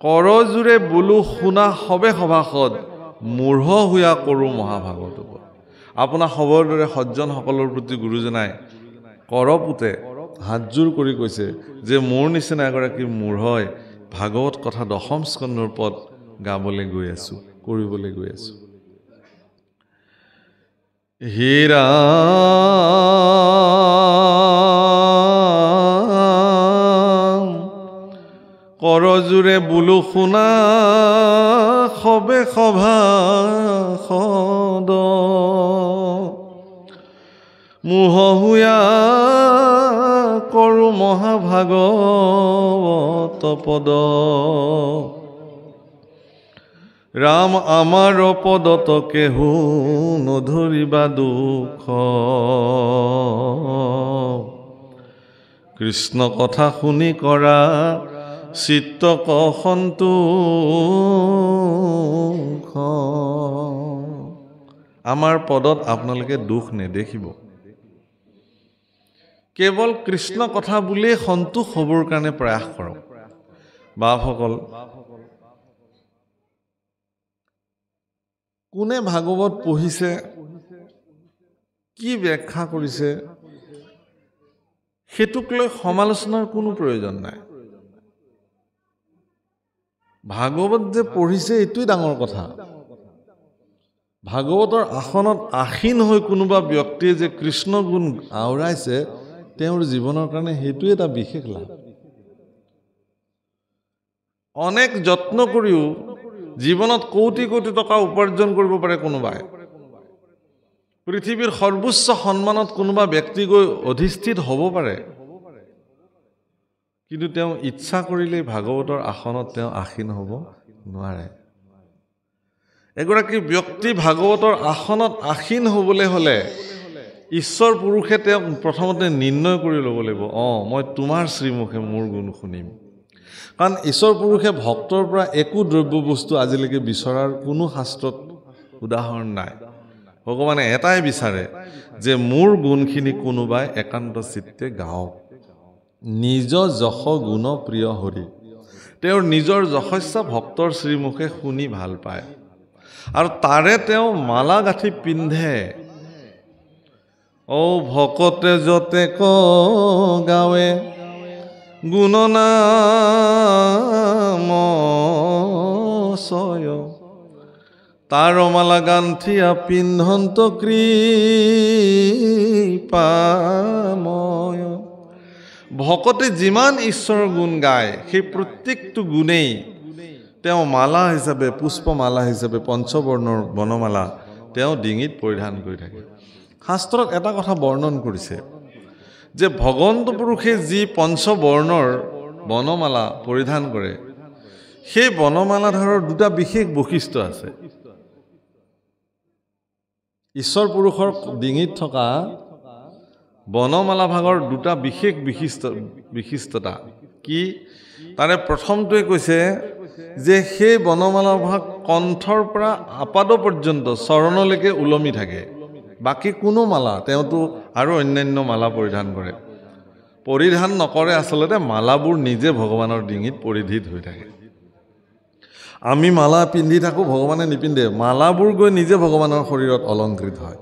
কৰজোৰে বোলো শুনা সবে সভাসদ মূঢ় হুয়া কৰোঁ মহাভাগৱত। আপোনাৰ খবৰ দৰে সজ্জনসকলৰ প্ৰতি গুৰুজনাই কৰপুতে হাতযোৰ কৰি কৈছে যে মোৰ নিচিনা এগৰাকী মূঢ়ই ভাগৱত কথা 10ম স্কন্ধৰ পদ গাবলৈ গৈ আছো, কৰিবলৈ গৈ আছো। হীৰা কৰজোৰে বোলো শুনা সবে সভাসদ মূঢ় হুয়া কৰোঁ মহাভাগৱত পদ। ৰাম আমাৰ পদত কেহু নধৰিবা দুখ, কৃষ্ণ কথা শুনি কৰা চিত্তক সন্তোষ। আমাৰ পদত আপোনালোকে দুখ নেদেখিব। কেৱল কৃষ্ণ কথা বুলিয়ে সন্তোষ হ'বৰ কাৰণে প্ৰয়াস কৰক। বাপসকল, কোনে ভাগৱত পঢ়িছে, কি ব্যাখ্যা কৰিছে, সেইটোক লৈ সমালোচনাৰ কোনো প্ৰয়োজন নাই। ভাগৱত যে পঢ়িছে এইটোই ডাঙৰ কথা। ভাগৱতৰ আসনত আসীন হৈ কোনোবা ব্যক্তিয়ে যে কৃষ্ণ গুণ আওৰাইছে তেওঁৰ জীৱনৰ কাৰণে সেইটোৱে এটা বিশেষ লাভ। অনেক যত্ন কৰিও জীৱনত কোটি কোটি টকা উপাৰ্জন কৰিব পাৰে কোনোবাই, পৃথিৱীৰ সৰ্বোচ্চ সন্মানত কোনোবা ব্যক্তি গৈ অধিষ্ঠিত হ'ব পাৰে, কিন্তু তেওঁ ইচ্ছা কৰিলেই ভাগৱতৰ আসনত তেওঁ আসীন হ'ব নোৱাৰে। এগৰাকী ব্যক্তি ভাগৱতৰ আসনত আসীন হ'বলৈ হ'লে ঈশ্বৰ পুৰুষে তেওঁক প্ৰথমতে নিৰ্ণয় কৰি ল'ব লাগিব, মই তোমাৰ শ্ৰীমুখে মোৰ গুণ শুনিম। কাৰণ ঈশ্বৰ পুৰুষে ভক্তৰ পৰা একো দ্ৰব্য বস্তু আজিলৈকে বিচৰাৰ কোনো শাস্ত্ৰত উদাহৰণ নাই। ভগৱানে এটাই বিচাৰে যে মোৰ গুণখিনি কোনোবাই একান্ত চিত্তে গাওক। নিজ যশ গুণ প্ৰিয় হৰি, তেওঁৰ নিজৰ যশস্যা ভক্তৰ শ্ৰীমুখে শুনি ভাল পায় আৰু তাৰে তেওঁ মালা গাঁঠি পিন্ধে। ভকতে যতে ক গাৱে গুণনাম ছয়, তাৰ মালা গান্থিয়া পিন্ধন্ত কৃপাময়। ভকতে যিমান ঈশ্বৰৰ গুণ গায় সেই প্ৰত্যেকটো গুণেই তেওঁ মালা হিচাপে, পুষ্পমালা হিচাপে পঞ্চবৰ্ণৰ বনমালা তেওঁ ডিঙিত পৰিধান কৰি থাকে। শাস্ত্ৰত এটা কথা বৰ্ণন কৰিছে যে ভগৱন্ত পুৰুষে যি পঞ্চবৰ্ণৰ বনমালা পৰিধান কৰে সেই বনমালাধাৰৰ দুটা বিশেষ বৈশিষ্ট্য আছে। ঈশ্বৰ পুৰুষৰ ডিঙিত থকা বনমালা ভাগৰ দুটা বিশেষ বিশিষ্টতা কি? তাৰে প্ৰথমটোৱে কৈছে যে সেই বনমালা ভাগ কণ্ঠৰ পৰা আপাদ পৰ্যন্ত চৰণলৈকে ওলমি থাকে। বাকী কোনো মালা, তেওঁতো আৰু অন্যান্য মালা পৰিধান কৰে, পৰিধান নকৰে। আচলতে মালাবোৰ নিজে ভগৱানৰ ডিঙিত পৰিধিত হৈ থাকে। আমি মালা পিন্ধি থাকোঁ, ভগৱানে নিপিন্ধে। মালাবোৰ গৈ নিজে ভগৱানৰ শৰীৰত অলংকৃত হয়।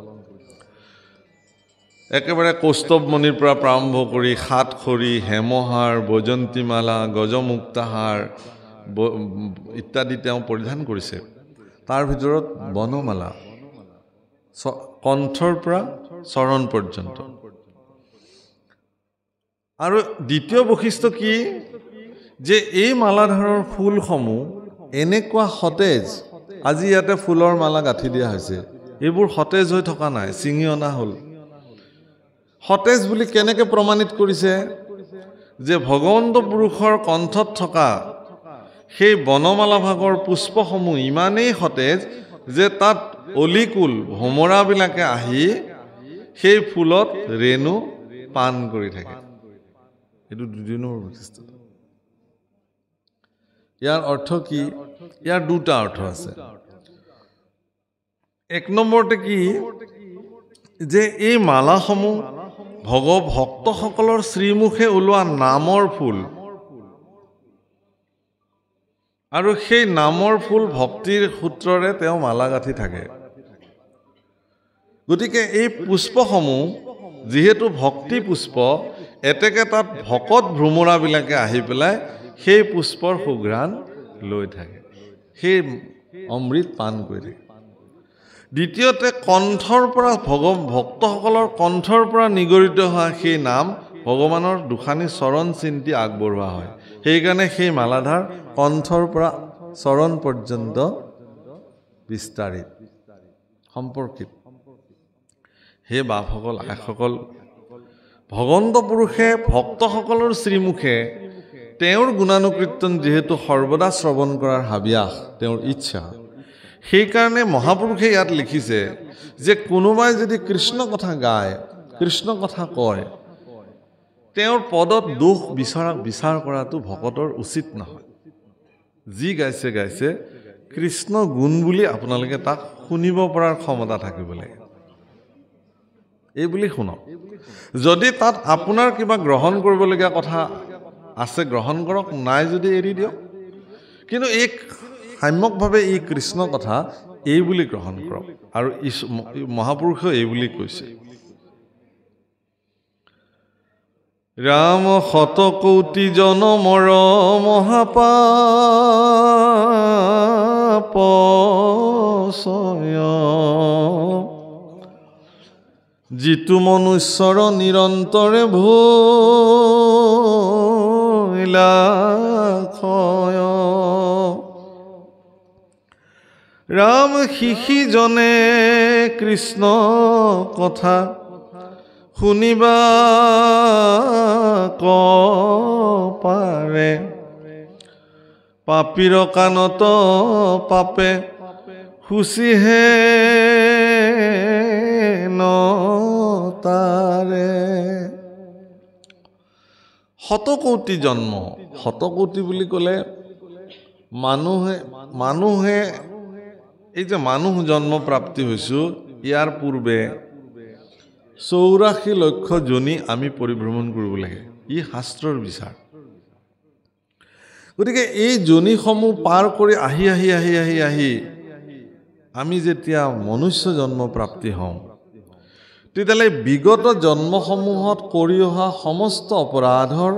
একেবাৰে কৌস্তৱমণিৰ পৰা প্ৰাৰম্ভ কৰি সাতখৰি, হেমহাৰ, বৈজন্তীমালা, গজমুক্তাহাৰ ইত্যাদি তেওঁ পৰিধান কৰিছে। তাৰ ভিতৰত বনমালা কণ্ঠৰ পৰা চৰণ পৰ্যন্ত। আৰু দ্বিতীয় বৈশিষ্ট্য কি? যে এই মালাধাৰৰ ফুলসমূহ এনেকুৱা সতেজ। আজি ইয়াতে ফুলৰ মালা গাঁঠি দিয়া হৈছে, এইবোৰ সতেজ হৈ থকা নাই, ছিঙি অনা হ'ল। সতেজ বুলি কেনেকৈ প্ৰমাণিত কৰিছে? যে ভগৱন্ত পুৰুষৰ কণ্ঠত থকা সেই বনমালা ভাগৰ পুষ্পসমূহ ইমানেই সতেজ যে তাত অলিকুল ভোমৰাবিলাকে আহি সেই ফুলত ৰেণু পান কৰি থাকে। এইটো দুদিনৰ বৈশিষ্ট্য। ইয়াৰ অৰ্থ কি? ইয়াৰ দুটা অৰ্থ আছে। এক নম্বৰতে কি যে এই মালাসমূহ ভক্তসকলৰ শ্ৰীমুখে ওলোৱা নামৰ ফুল। আৰু সেই নামৰ ফুল ভক্তিৰ সূত্ৰৰে তেওঁ মালা গাঁঠি থাকে। গতিকে এই পুষ্পসমূহ যিহেতু ভক্তি পুষ্প, এতেকে তাত ভকত ভ্ৰমৰাবিলাকে আহি পেলাই সেই পুষ্পৰ সুঘ্ৰাণ লৈ থাকে, সেই অমৃত পান কৰি থাকে। দ্বিতীয়তে কণ্ঠৰ পৰা ভক্তসকলৰ কণ্ঠৰ পৰা নিগৰিত হোৱা সেই নাম ভগৱানৰ দুখানি চৰণ চিন্তি আগবঢ়োৱা হয়। সেইকাৰণে সেই মালাধাৰ কণ্ঠৰ পৰা চৰণ পৰ্যন্ত বিস্তাৰিত সম্পৰ্কিত। হে বাপসকল, আইসকল, ভগৱন্ত পুৰুষে ভক্তসকলৰ শ্ৰীমুখে তেওঁৰ গুণানুকীৰ্তন যিহেতু সৰ্বদা শ্ৰৱণ কৰাৰ হাবিয়াস, তেওঁৰ ইচ্ছা, সেইকাৰণে মহাপুৰুষে ইয়াত লিখিছে যে কোনোবাই যদি কৃষ্ণ কথা গায়, কৃষ্ণ কথা কয়, তেওঁৰ পদত দোষ বিচাৰ কৰাটো ভকতৰ উচিত নহয়। যি গাইছে গাইছে, কৃষ্ণ গুণ বুলি আপোনালোকে তাক শুনিব পৰাৰ ক্ষমতা থাকিব লাগে। এই বুলি শুনক। যদি তাত আপোনাৰ কিবা গ্ৰহণ কৰিবলগীয়া কথা আছে গ্ৰহণ কৰক, নাই যদি এৰি দিয়ক। কিন্তু এই সাম্যকভাৱে এই কৃষ্ণ কথা এই বুলি গ্ৰহণ কৰক। আৰু মহাপুৰুষেও এই বুলি কৈছে, ৰাম শতকৌটি জনমৰ মহাপাপ যিটো মনুষ্যৰ নিৰন্তৰে ভুলা ক্ষয়। ৰাম শিষিজনে কৃষ্ণ কথা শুনিবা পাৰে, পাপীৰ কাণত পাপে শুচিহে তাৰে। শতকৌটি জন্ম, শতকৌটি বুলি ক'লে মানুহে এই যে মানুহ জন্ম প্ৰাপ্তি হৈছোঁ, ইয়াৰ পূৰ্বে 84 লক্ষ জনী আমি পৰিভ্ৰমণ কৰিব লাগে। ই শাস্ত্ৰৰ বিচাৰ। গতিকে এই জনীসমূহ পাৰ কৰি আহি আহি আহি আহি আহি আমি যেতিয়া মনুষ্য জন্ম প্ৰাপ্তি হওঁ, তেতিয়াহ'লে বিগত জন্মসমূহত কৰি অহা সমস্ত অপৰাধৰ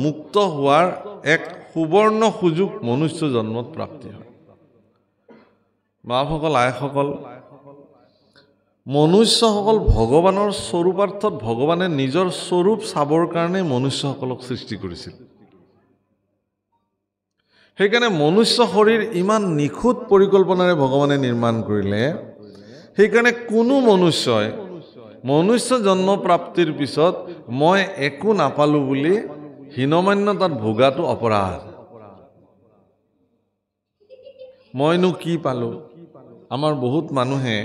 মুক্ত হোৱাৰ এক সুবৰ্ণ সুযোগ মনুষ্য জন্মত প্ৰাপ্তি হয়। বাপসকল, আইসকল, মনুষ্যসকল ভগৱানৰ স্বৰূপাৰ্থত ভগৱানে নিজৰ স্বৰূপ চাবৰ কাৰণে মনুষ্যসকলক সৃষ্টি কৰিছিল। সেইকাৰণে মনুষ্য শৰীৰ ইমান নিখুঁত পৰিকল্পনাৰে ভগৱানে নিৰ্মাণ কৰিলে। সেইকাৰণে কোনো মনুষ্যই মনুষ্য জন্ম প্ৰাপ্তিৰ পিছত মই একো নাপালোঁ বুলি হীনমান্যতাত ভোগাটো অপৰাধ। মইনো কি পালোঁ? আমাৰ বহুত মানুহে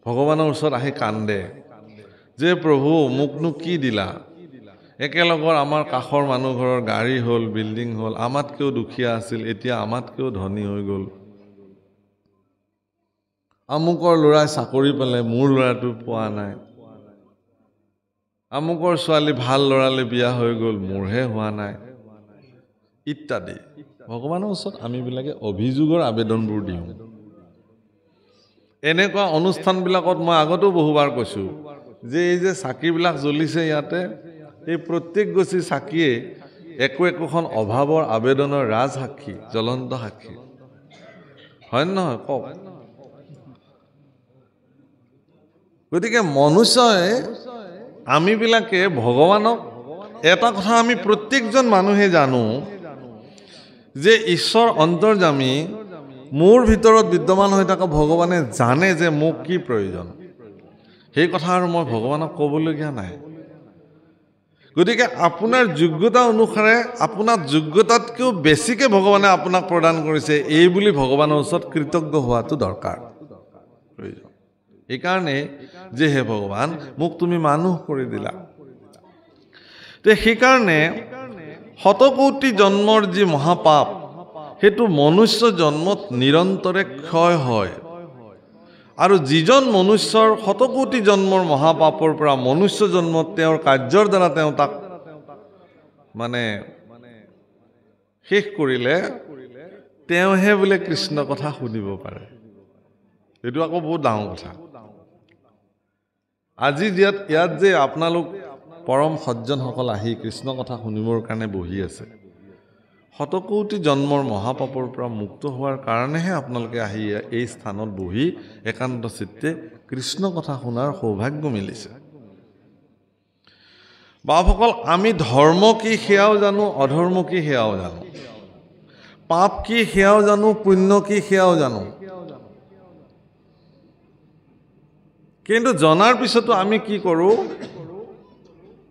ভগৱানৰ ওচৰত আহি কান্দে যে প্ৰভু মোকনো কি দিলা? একেলগৰ আমাৰ কাষৰ মানুহ ঘৰৰ গাড়ী হ'ল, বিল্ডিং হ'ল, আমাতকৈও দুখীয়া আছিল, এতিয়া আমাতকৈও ধনী হৈ গ'ল। আমুকৰ ল'ৰাই চাকৰি পালে, মোৰ ল'ৰাটো পোৱা নাই। আমুকৰ ছোৱালী ভাল ল'ৰালে বিয়া হৈ গ'ল, মোৰহে হোৱা নাই, ইত্যাদি। ভগৱানৰ ওচৰত আমিবিলাকে অভিযোগৰ আবেদনবোৰ দিওঁ। এনেকুৱা অনুষ্ঠানবিলাকত মই আগতেও বহুবাৰ কৈছোঁ যে এই যে চাকিবিলাক জ্বলিছে ইয়াতে, এই প্ৰত্যেক গছি চাকিয়ে একোখন অভাৱৰ আবেদনৰ ৰাজ সাক্ষী, জ্বলন্ত সাক্ষী, হয় নহয় কওক? গতিকে মনুষ্যই আমিবিলাকে ভগৱানক এটা কথা আমি প্ৰত্যেকজন মানুহে জানো যে ঈশ্বৰ অন্তৰ্যামী, মোৰ ভিতৰত বিদ্যমান হৈ থকা ভগৱানে জানে যে মোক কি প্ৰয়োজন। সেই কথা আৰু মই ভগৱানক ক'বলগীয়া নাই। গতিকে আপোনাৰ যোগ্যতা অনুসাৰে আপোনাৰ যোগ্যতাতকৈও বেছিকৈ ভগৱানে আপোনাক প্ৰদান কৰিছে, এই বুলি ভগৱানৰ ওচৰত কৃতজ্ঞ হোৱাটো দৰকাৰ, প্ৰয়োজন। এইকাৰণে যে হে ভগৱান মোক তুমি মানুহ কৰি দিলা। সেইকাৰণে শতকৌটি জন্মৰ যি মহাপাপ, সেইটো মনুষ্য জন্মত নিৰন্তৰে ক্ষয় হয়। আৰু যিজন মনুষ্যৰ শতকৌটি জন্মৰ মহাপাপৰ পৰা মনুষ্য জন্মত তেওঁৰ কাৰ্যৰ দ্বাৰা তেওঁ তাক মানে শেষ কৰিলে, তেওঁহে বোলে কৃষ্ণ কথা শুনিব পাৰে। এইটো আকৌ বহুত ডাঙৰ কথা। আজি ইয়াত যে আপোনালোক পৰম সজ্জনসকল আহি কৃষ্ণ কথা শুনিবৰ কাৰণে বহি আছে, শতকোটি জন্মৰ মহাপাপৰ পৰা মুক্ত হোৱাৰ কাৰণেহে আপোনালোকে আহি এই স্থানত বহি একান্ত চিত্তে কৃষ্ণ কথা শুনাৰ সৌভাগ্য মিলিছে। বাপসকল, আমি ধৰ্ম কি সেয়াও জানো, অধৰ্ম কি সেয়াও জানো, পাপ কি সেয়াও জানো, পুণ্য কি সেয়াও জানো। কিন্তু জনাৰ পিছতো আমি কি কৰোঁ,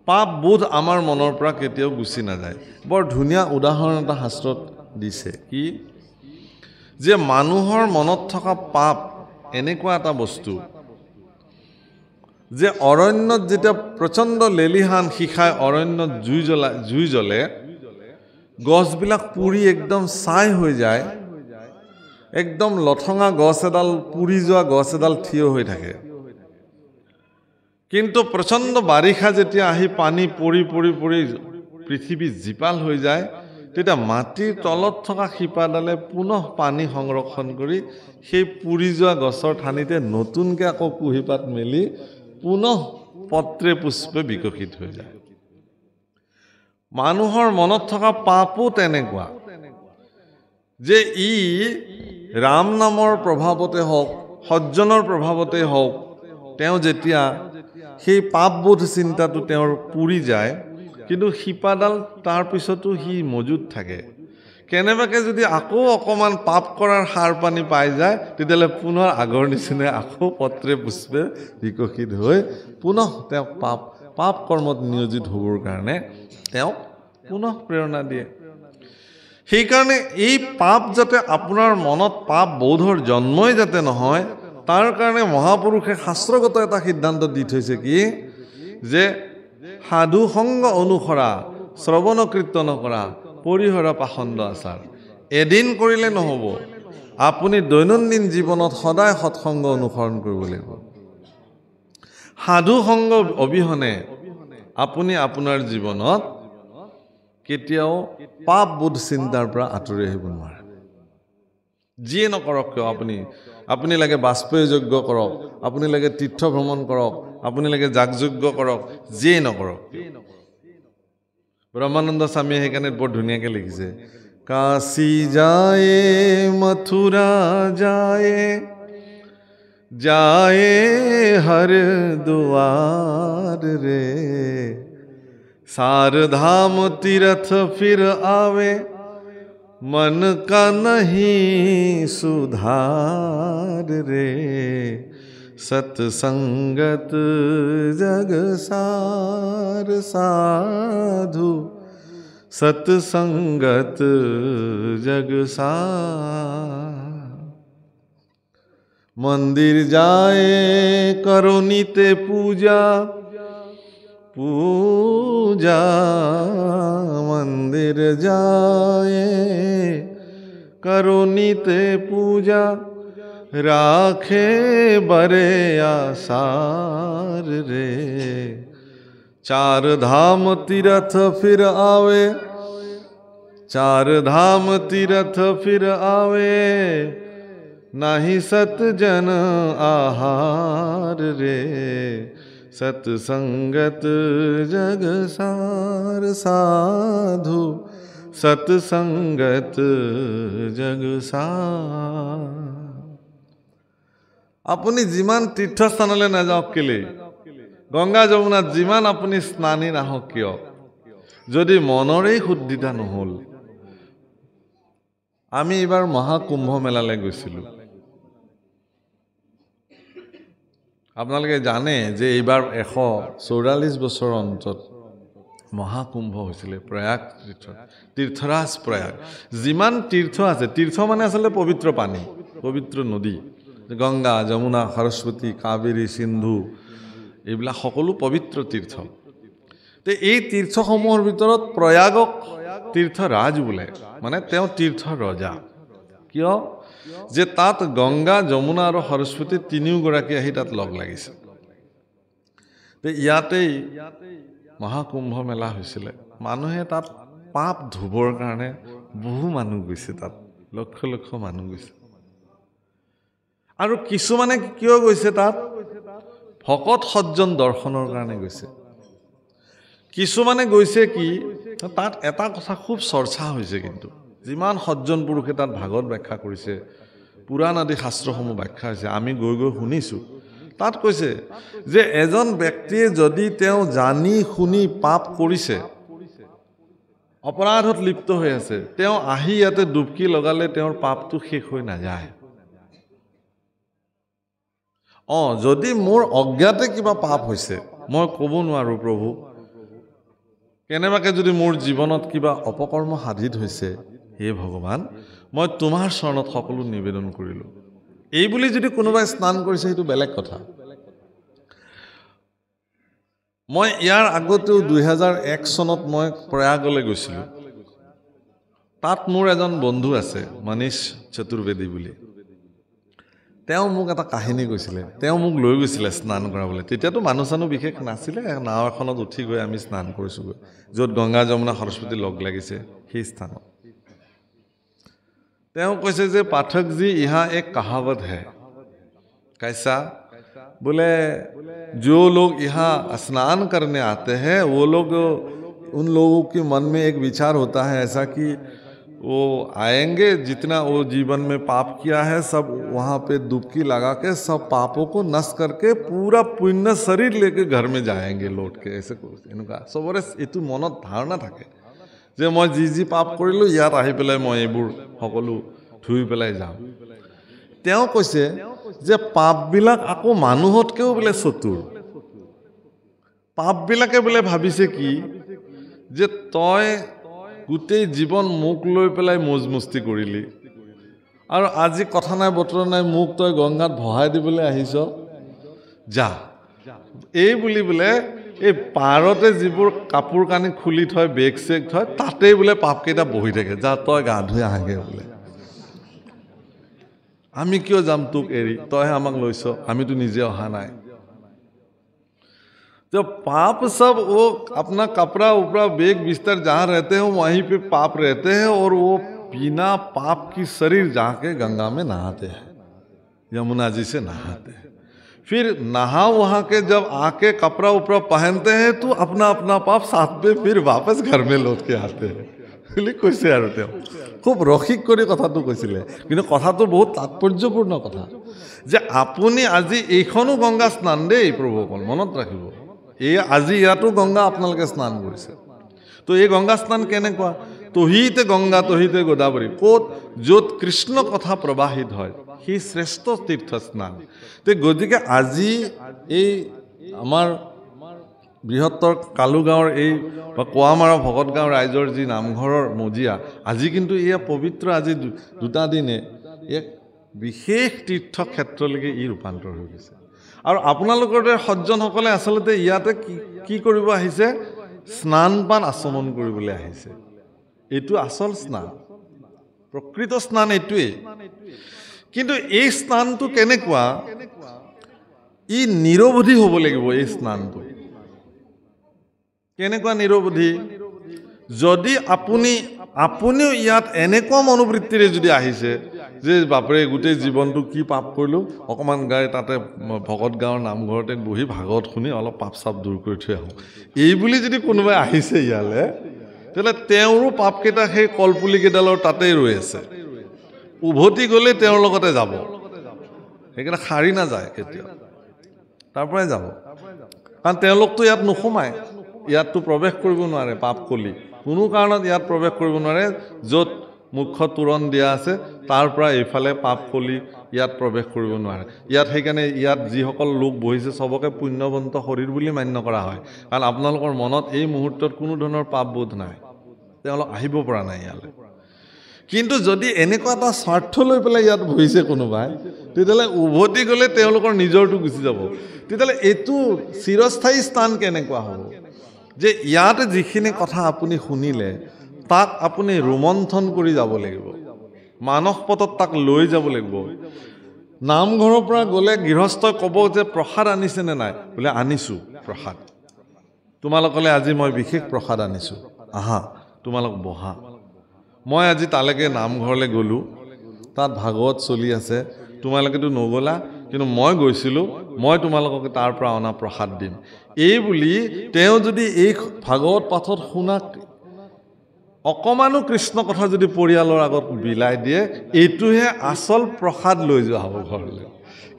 পাপ বোধ আমাৰ মনৰ পৰা কেতিয়াও গুচি নাযায়। বৰ ধুনীয়া উদাহৰণ এটা শাস্ত্ৰত দিছে, কি যে মানুহৰ মনত থকা পাপ এনেকুৱা এটা বস্তু যে অৰণ্যত যেতিয়া প্ৰচণ্ড লেলিহান শিখাই অৰণ্যত জুই জ্বলে, গছবিলাক পুৰি একদম ছাই হৈ যায়, একদম লঠঙা গছ এডাল, পুৰি যোৱা গছ এডাল থিয় হৈ থাকে। কিন্তু প্ৰচণ্ড বাৰিষা যেতিয়া আহি পানী পৰি পৰি পৰি পৃথিৱী জীপাল হৈ যায়, তেতিয়া মাটিৰ তলত থকা শিপাডালে পুনঃ পানী সংৰক্ষণ কৰি সেই পুৰি যোৱা গছৰ ঠানিতে নতুনকৈ আকৌ কুঁহিপাত মেলি পুনঃ পত্ৰে পুষ্পে বিকশিত হৈ যায়। মানুহৰ মনত থকা পাপো তেনেকুৱা যে ই ৰাম নামৰ প্ৰভাৱতে হওক, সজ্জনৰ প্ৰভাৱতে হওক, তেওঁ যেতিয়া সেই পাপবোধ চিন্তাটো তেওঁৰ পুৰি যায়, কিন্তু শিপাডাল তাৰ পিছতো সি মজুত থাকে। কেনেবাকৈ যদি আকৌ অকণমান পাপ কৰাৰ সাৰ পানী পাই যায়, তেতিয়াহ'লে পুনৰ আগৰ নিচিনাই আকৌ পত্ৰে পুষ্পে বিকশিত হৈ পুনঃ তেওঁক পাপ কৰ্মত নিয়োজিত হ'বৰ কাৰণে তেওঁক পুনঃ প্ৰেৰণা দিয়ে। সেইকাৰণে এই পাপ যাতে আপোনাৰ মনত পাপ বোধৰ জন্মই যাতে নহয়, তাৰ কাৰণে মহাপুৰুষে শাস্ত্ৰগত এটা সিদ্ধান্ত দি থৈছে, কি যে সাধু সংগ অনুসৰা, শ্ৰৱণ কীৰ্তন কৰা, পৰিহৰা পাখণ্ড আচাৰ। এদিন কৰিলে নহ'ব, আপুনি দৈনন্দিন জীৱনত সদায় সৎসংগ অনুসৰণ কৰিব লাগিব। সাধু সংগ অবিহনে আপুনি আপোনাৰ জীৱনত কেতিয়াও পাপ বোধ চিন্তাৰ পৰা আঁতৰি আহিব নোৱাৰে। যিয়ে নকৰক কিয়, আপুনি লাগে বাজপেয়ী যজ্ঞ কৰক, আপুনি লাগে তীৰ্থ ভ্ৰমণ কৰক, আপুনি লাগে যাগযজ্ঞ কৰক, যিয়ে নকৰক কিয়। ব্ৰহ্মানন্দ স্বামীয়ে সেইকাৰণে বৰ ধুনীয়াকৈ লিখিছে, কাশী যায় মথুৰা যায় हरिद्वार रे, सार धाम तीर्थ फिर आवे, मन का नहीं सुधार रे, सत्संगत जग सार साधु, सत्संगत जग सार। मंदिर जाए करो नित्य पूजा, मंदिर जाए करो नित्य पूजा, राखे बरे आसार रे, चार धाम तीर्थ फिर आवे, चार धाम तीर्थ फिर आवे, नाही सत जन आहार रे, सत्संगत जग सार साधु, सत्संगत जग सार। আপুনি যিমান তীৰ্থস্থানলৈ নাযাওক কেলে, গংগা যমুনাত যিমান আপুনি স্নানী নাহক কিয়, যদি মনৰেই শুদ্ধিতা নহ'ল। আমি এইবাৰ মহাকুম্ভ মেলালৈ গৈছিলোঁ। আপোনালোকে জানে যে এইবাৰ 144 বছৰৰ অন্তত মহাকুম্ভ হৈছিলে প্ৰয়াগ তীৰ্থৰাজ প্ৰয়াগ। যিমান তীৰ্থ আছে, তীৰ্থ মানে আচলতে পবিত্ৰ পানী, পবিত্ৰ নদী, গংগা যমুনা সৰস্বতী কাবেৰী সিন্ধু, এইবিলাক সকলো পবিত্ৰ তীৰ্থ। তো এই তীৰ্থসমূহৰ ভিতৰত প্ৰয়াগক তীৰ্থৰাজ বোলে, মানে তেওঁ তীৰ্থ ৰজা। কিয়? যে তাত গংগা যমুনা আৰু সৰস্বতী তিনিওগৰাকী আহি তাত লগ লাগিছে। তো ইয়াতেই মহাকুম্ভ মেলা হৈছিলে। মানুহে তাত পাপ ধুবৰ কাৰণে বহু মানুহ গৈছে তাত। লক্ষ লক্ষ মানুহ গৈছে আৰু কিছুমানে কিয় গৈছে তাত ভকত সজ্জন দৰ্শনৰ কাৰণে গৈছে কিছুমানে গৈছে কি তাত এটা কথা খুব চৰ্চা হৈছে কিন্তু যিমান সজ্জন পুৰুষে তাত ভাগৱত ব্যাখ্যা কৰিছে পুৰাণ আদি শাস্ত্ৰসমূহ ব্যাখ্যা হৈছে আমি গৈ গৈ শুনিছো তাত কৈছে যে এজন ব্যক্তিয়ে যদি তেওঁ জানি শুনি পাপ কৰিছে অপৰাধত লিপ্ত হৈ আছে তেওঁ আহি ইয়াতে ডুবকি লগালে তেওঁৰ পাপটো শেষ হৈ নাযায় যদি মোৰ অজ্ঞাতে কিবা পাপ হৈছে মই ক'ব নোৱাৰো প্ৰভু কেনেবাকে যদি মোৰ জীৱনত কিবা অপকৰ্ম সাধিত হৈছে হে ভগৱান মই তোমাৰ চৰণত সকলো নিবেদন কৰিলো এই বুলি যদি কোনোবাই স্নান কৰিছে সেইটো বেলেগ কথা মই ইয়াৰ আগতেও 2001 চনত মই প্ৰয়াগলৈ গৈছিলো তাত মোৰ এজন বন্ধু আছে মনীষ চতুৰ্বেদী বুলি তেওঁ মোক এটা কাহিনী কৈছিলে তেওঁ মোক লৈ গৈছিলে স্নান কৰাবলৈ তেতিয়াতো মানুহ চানুহ বিশেষ নাছিলে নাও এখনত উঠি গৈ আমি স্নান কৰিছোগৈ য'ত গংগা যমুনা সৰস্বতী লগ লাগিছে সেই স্থানত তেওঁ কৈছে যে পাঠক जी यहाँ एक कहावत है कैसा बोले जो लोग यहाँ स्नान करने आते हैं वो लोग उन लोगों के मन में एक विचार होता है ऐसा कि वो आएंगे जितना वो जीवन में पाप किया है सब वहाँ पे डुबकी लगा के सब पापों को नष्ट करके पूरा पुण्य शरीर लेके घर में जाएंगे लौट के ऐसे इनका सबरे एतु मनत धारणा থাকে যে মই যি পাপ কৰিলো ইয়াত আহি পেলাই মই এইবোৰ সকলো ধুই পেলাই যাম তেওঁ কৈছে যে পাপবিলাক আকৌ মানুহতকেও বলে চতুৰ পাপবিলাকে বলে ভাবিছে কি যে তই গোটেই জীৱন মুখ লৈ পেলাই মজমস্তি কৰিলি আৰু আজি কথা নাই বতৰ নাই মুখ তই গংগাত ভহাই দিবলৈ আহিছ যা এই বুলি বলে এই পাৰতে যিবোৰ কাপোৰ কানি খুলি থয় বেগ চেক থয় তাতেই বোলে পাপকেইটা বহি থাকে যা তই গা ধুই আহাগে বোলে আমি কিয় যাম তোক এৰি তই আমাক লৈছ আমিতো নিজে অহা নাই तो पाप सब वो अपना कपड़ा उपड़ा बेग बिस्तर जहाँ रहते हैं वहीं पे पाप रहते हैं और वो बिना पाप की शरीर जाके गंगा में नहाते हैं यमुना जी से नहाते हैं फिर नहा वहाँ के जब आके कपड़ा उपड़ा पहनते हैं तो अपना अपना पाप साथ में फिर वापस घर में लौट के आते हैं কৈছে আৰু তেওঁ খুব ৰসিক কৰি কথাটো কৈছিলে কিন্তু কথাটো বহুত তাৎপৰ্যপূৰ্ণ কথা যে আপুনি আজি এইখনো গংগা স্নান দেই প্ৰভুসকল মনত ৰাখিব এই আজি ইয়াতো গংগা আপোনালোকে স্নান কৰিছে তো এই গংগা স্নান কেনেকুৱা তহিতে গংগা তহিতে গোদাবৰী ক'ত য'ত কৃষ্ণ কথা প্ৰবাহিত হয় সেই শ্ৰেষ্ঠ তীৰ্থ স্নান তো গতিকে আজি এই আমাৰ বৃহত্তৰ কালুগাঁৱৰ এই বা কোৱামাৰা ভকতগাঁও ৰাইজৰ যি নামঘৰৰ মজিয়া আজি কিন্তু এয়া পবিত্ৰ আজি দুটা দিনে এক বিশেষ তীৰ্থ ক্ষেত্ৰলৈকে ই ৰূপান্তৰ হৈ গৈছে আৰু আপোনালোকৰ দৰে সজ্জনসকলে আচলতে ইয়াতে কি কৰিব আহিছে স্নান পান আচমন কৰিবলৈ আহিছে এইটো আচল স্নান প্ৰকৃত স্নান এইটোৱেই কিন্তু এই স্নানটো কেনেকুৱা ই নিৰৱধি হ'ব লাগিব এই স্নানটো কেনেকুৱা নিৰৱধি যদি আপুনিও ইয়াত এনেকুৱা মনোবৃত্তিৰে যদি আহিছে যে বাপৰে গোটেই জীৱনটো কি পাপ কৰিলো অকমান গাই তাতে ভকত গাঁৱৰ নামঘৰতে বহি ভাগৱত শুনি অলপ পাপ চাপ দূৰ কৰি থৈ আহোঁ এই বুলি যদি কোনোবাই আহিছে ইয়ালে তেতিয়াহ'লে তেওঁৰো পাপকেইটা সেই কলপুলি কেইডালৰ তাতেই ৰৈ আছে উভতি গ'লে তেওঁৰ লগতে যাব সেইকেইটা সাৰি নাযায় কেতিয়াও তাৰ পৰাই যাব কাৰণ তেওঁলোকতো ইয়াত নোসোমায় ইয়াততো প্ৰৱেশ কৰিব নোৱাৰে পাপ কলি কোনো কাৰণত ইয়াত প্ৰৱেশ কৰিব নোৱাৰে য'ত মুখ্য তোৰণ দিয়া আছে তাৰ পৰা এইফালে পাপ কলি ইয়াত প্ৰৱেশ কৰিব নোৱাৰে ইয়াত সেইকাৰণে ইয়াত যিসকল লোক বহিছে সবকে পুণ্যৱন্ত শৰীৰ বুলি মান্য কৰা হয় কাৰণ আপোনালোকৰ মনত এই মুহূৰ্তত কোনো ধৰণৰ পাপ বোধ নাই তেওঁলোক আহিব পৰা নাই ইয়ালৈ কিন্তু যদি এনেকুৱা এটা স্বাৰ্থ লৈ পেলাই ইয়াত বহিছে কোনোবাই তেতিয়াহ'লে উভতি গ'লে তেওঁলোকৰ নিজৰটো গুচি যাব তেতিয়াহ'লে এইটো চিৰস্থায়ী স্থান কেনেকুৱা হ'ব যে ইয়াতে যিখিনি কথা আপুনি শুনিলে তাক আপুনি ৰোমন্থন কৰি যাব লাগিব মানস পথত তাক লৈ যাব লাগিব নামঘৰৰ পৰা গ'লে গৃহস্থই ক'ব যে প্ৰসাদ আনিছে নে নাই বোলে আনিছোঁ প্ৰসাদ তোমালোকলে আজি মই বিশেষ প্ৰসাদ আনিছোঁ আহা তোমালোক বহা মই আজি তালৈকে নামঘৰলৈ গ'লোঁ তাত ভাগৱত চলি আছে, তোমালোকেতো নগ'লা, কিন্তু মই গৈছিলোঁ, মই তোমালোকক তাৰ পৰা অনা প্ৰসাদ দিম। এই বুলি তেওঁ যদি এই ভাগৱত পাঠত শুনা অকমানো কৃষ্ণ কথা যদি পৰিয়ালৰ আগত বিলাই দিয়ে, এইটোহে আচল প্ৰসাদ লৈ যোৱা হ'ব ঘৰলৈ।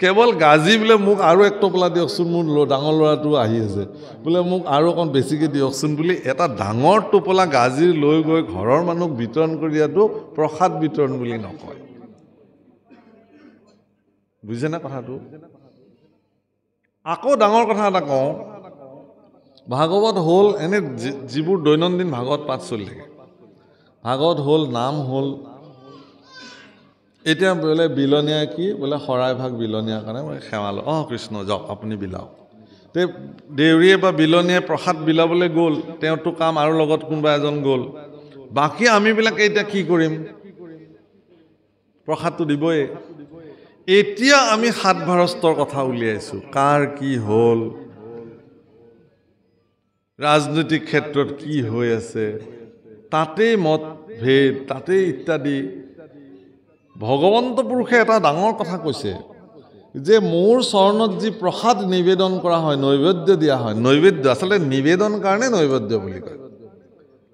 কেৱল গাজি বোলে মোক আৰু এক টোপোলা দিয়কচোন, মোৰ ডাঙৰ ল'ৰাটো আহি আছে, বোলে মোক আৰু অকণ বেছিকৈ দিয়কচোন বুলি এটা ডাঙৰ টোপোলা গাজি লৈ গৈ ঘৰৰ মানুহক বিতৰণ কৰি দিয়াটো প্ৰসাদ বিতৰণ বুলি নকয়। বুজিছেনে কথাটো? আকৌ ডাঙৰ কথা এটা কওঁ, ভাগৱত হ'ল এনে যিবোৰ দৈনন্দিন ভাগৱত পাঠ চলি থাকে, ভাগৱত হ'ল, নাম হ'ল, এতিয়া বোলে বিলনীয়া কি বোলে শৰাই ভাগ বিলনীয়াৰ কাৰণে মই সেৱা লওঁ, কৃষ্ণ যাওক আপুনি বিলাওক। তে দেউৰীয়ে বা বিলনীয়ে প্ৰসাদ বিলাবলৈ গ'ল, তেওঁৰতো কাম, আৰু লগত কোনোবা এজন গ'ল, বাকী আমিবিলাকে এতিয়া কি কৰিম? প্ৰসাদটো দিবই। এতিয়া আমি সাত ভাৰস্তৰ কথা উলিয়াইছোঁ, কাৰ কি হ'ল, ৰাজনৈতিক ক্ষেত্ৰত কি হৈ আছে, তাতেই মতভেদ, তাতেই ইত্যাদি। ভগৱন্ত পুৰুষে এটা ডাঙৰ কথা কৈছে যে মোৰ চৰণত যি প্ৰসাদ নিবেদন কৰা হয়, নৈবেদ্য দিয়া হয়, নৈবেদ্য আচলতে নিবেদন কাৰণে নৈবেদ্য বুলি কয়।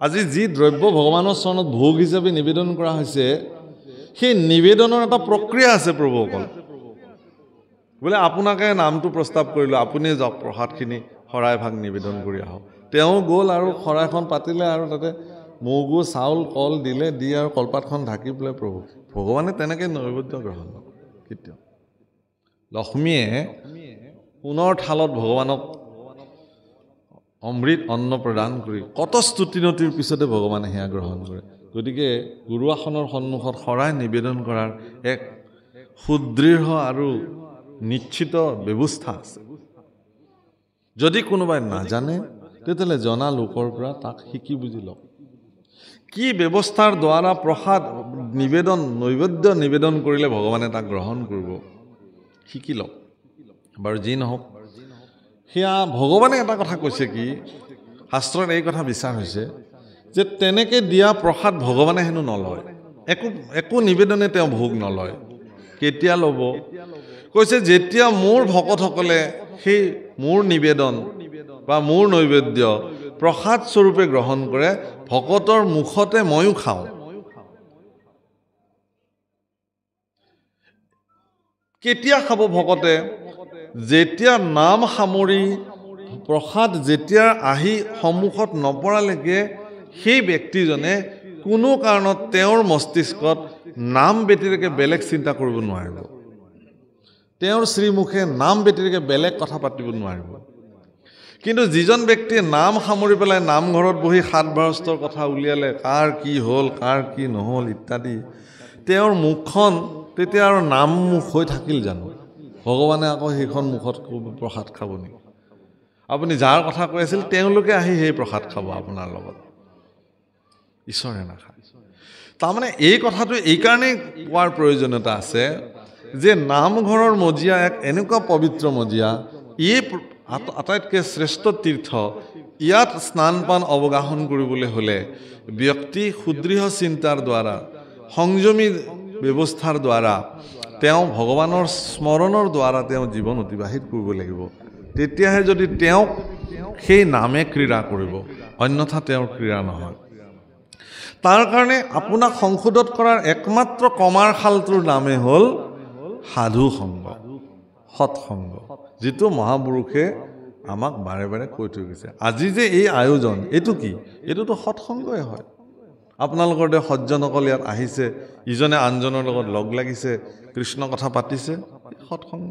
আজি যি দ্ৰব্য ভগৱানৰ চৰণত ভোগ হিচাপে নিবেদন কৰা হৈছে, সেই নিবেদনৰ এটা প্ৰক্ৰিয়া আছে প্ৰভুসকল। বোলে আপোনাকে নামটো প্ৰস্তাৱ কৰিলোঁ, আপুনি যাওক প্ৰসাদখিনি শৰাই ভাগ নিবেদন কৰি আহক। তেওঁ গ'ল আৰু শৰাইখন পাতিলে আৰু তাতে মগু চাউল কল দিলে, দি আৰু কলপাতখন ঢাকি পেলাই প্ৰভু। ভগৱানে তেনেকৈ নৈবেদ্য গ্ৰহণ নকৰে কেতিয়াও। লক্ষ্মীয়ে সোণৰ থালত ভগৱানক অমৃত অন্ন প্ৰদান কৰি কত স্তুতিনতিৰ পিছতে ভগৱানে সেয়া গ্ৰহণ কৰে। গতিকে গুৰুআসনৰ সন্মুখত শৰাই নিবেদন কৰাৰ এক সুদৃঢ় আৰু নিশ্চিত ব্যৱস্থা আছে। যদি কোনোবাই নাজানে তেতিয়াহ'লে জনা লোকৰ পৰা তাক শিকি বুজি লওক। কি ব্যৱস্থাৰ দ্বাৰা প্ৰসাদ নিবেদন, নৈবেদ্য নিবেদন কৰিলে ভগৱানে তাক গ্ৰহণ কৰিব, শিকি লওক। বাৰু যি নহওক, সেয়া ভগৱানে এটা কথা কৈছে কি, শাস্ত্ৰত এই কথা বিচাৰ হৈছে যে তেনেকৈ দিয়া প্ৰসাদ ভগৱানে হেনো নলয়, একো নিবেদনে তেওঁ ভোগ নলয়। কেতিয়া ল'ব? কৈছে যেতিয়া মোৰ ভকতসকলে সেই মোৰ নিবেদন বা মোৰ নৈবেদ্য প্ৰসাদ স্বৰূপে গ্ৰহণ কৰে, ভকতৰ মুখতে ময়ো খাওঁ। কেতিয়া খাব ভকতে? যেতিয়া নাম সামৰি প্ৰসাদ যেতিয়া আহি সন্মুখত নপৰালৈকে সেই ব্যক্তিজনে কোনো কাৰণত তেওঁৰ মস্তিষ্কত নাম ব্যতিৰেকে বেলেগ চিন্তা কৰিব নোৱাৰিব, তেওঁৰ শ্ৰীমুখে নাম ব্যতিৰেকে বেলেগ কথা পাতিব নোৱাৰিব। কিন্তু যিজন ব্যক্তিয়ে নাম সামৰি পেলাই নামঘৰত বহি সাত ভাৰস্তৰ কথা উলিয়ালে, কাৰ কি হ'ল, কাৰ কি নহ'ল ইত্যাদি, তেওঁৰ মুখখন তেতিয়া আৰু নাম মুখ হৈ থাকিল জানো? ভগৱানে আকৌ সেইখন মুখত প্ৰসাদ খাব নেকি? আপুনি যাৰ কথা কৈ আছিল তেওঁলোকে আহি সেই প্ৰসাদ খাব আপোনাৰ লগত, ঈশ্বৰে নাখায়। তাৰমানে এই কথাটো এইকাৰণেই কোৱাৰ প্ৰয়োজনীয়তা আছে যে নামঘৰৰ মজিয়া এক এনেকুৱা পবিত্ৰ মজিয়া, ই আটাইতকৈ শ্ৰেষ্ঠ তীৰ্থ। ইয়াত স্নান পান অৱগাহন কৰিবলৈ হ'লে ব্যক্তি সুদৃঢ় চিন্তাৰ দ্বাৰা, সংযমী ব্যৱস্থাৰ দ্বাৰা, তেওঁ ভগৱানৰ স্মৰণৰ দ্বাৰা তেওঁ জীৱন অতিবাহিত কৰিব লাগিব। তেতিয়াহে যদি তেওঁক সেই নামে ক্ৰীড়া কৰিব, অন্যথা তেওঁৰ ক্ৰীড়া নহয়। তাৰ কাৰণে আপোনাক সংশোধন কৰাৰ একমাত্ৰ কমাৰশালটোৰ নামে হ'ল সাধু সংগ, সৎসংগ, যিটো মহাপুৰুষে আমাক বাৰে বাৰে কৈ থৈ গৈছে। আজি যে এই আয়োজন, এইটো কি? এইটোতো সৎসংগই হয়। আপোনালোকৰ দৰে সজ্জনসকল ইয়াত আহিছে, ইজনে আনজনৰ লগত লগ লাগিছে, কৃষ্ণ কথা পাতিছে, সৎসংগ।